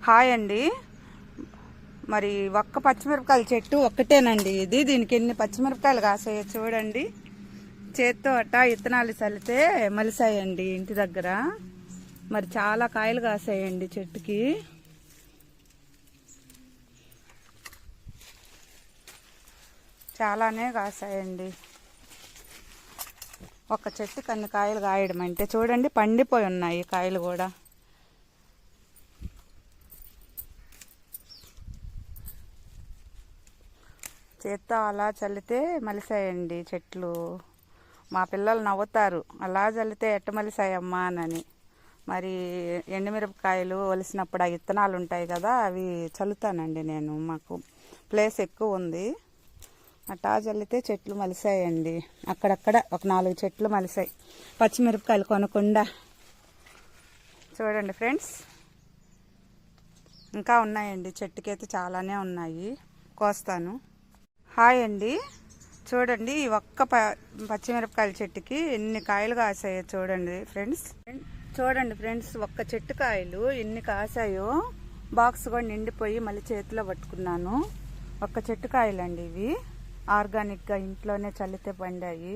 Hi అండి. మరి ఒక్క పచ్చిమిరపకాయల చెట్టు ఒక్కటేనండి ఇది. దీనికి ఎన్ని పచ్చిమిరపకాయలు కాసాయో చూడండి. చేత్తో అట్టా విత్తనాలు చల్లితే మలిసాయండి ఇంటి దగ్గర. మరి చాలా కాయలు కాసాయండి చెట్టుకి. చాలానే కాసాయండి. ఒక చెట్టుకి అన్ని కాయలు కాయడం అంటే చూడండి, పండిపోయి ఉన్నాయి కాయలు కూడా. చేత్తో అలా చల్లితే మలిసాయండి చెట్లు. మా పిల్లలు నవ్వుతారు, అలా చల్లితే ఎట్ట మలిసాయమ్మా అని. మరి ఎండుమిరపకాయలు ఒలిసినప్పుడు ఆ విత్తనాలు ఉంటాయి కదా, అవి చల్లుతానండి నేను. మాకు ప్లేస్ ఎక్కువ ఉంది, అట్టా చల్లితే చెట్లు మలిసాయండి. అక్కడక్కడ ఒక 4 చెట్లు మలిసాయి పచ్చిమిరపకాయలు కొనకుండా. చూడండి ఫ్రెండ్స్, ఇంకా ఉన్నాయండి చెట్టుకైతే చాలానే ఉన్నాయి, కోస్తాను. హాయ్ అండి. చూడండి, ఈ ఒక్క పచ్చిమిరపకాయల చెట్టుకి ఎన్ని కాయలు కాసాయో చూడండి ఫ్రెండ్స్. చూడండి ఫ్రెండ్స్, ఒక్క చెట్టు కాయలు ఎన్ని కాసాయో. బాక్స్ కూడా నిండిపోయి మళ్ళీ చేతిలో పట్టుకున్నాను. ఒక్క చెట్టు కాయలండి ఇవి, ఆర్గానిక్గా ఇంట్లోనే చల్లితే పండాయి.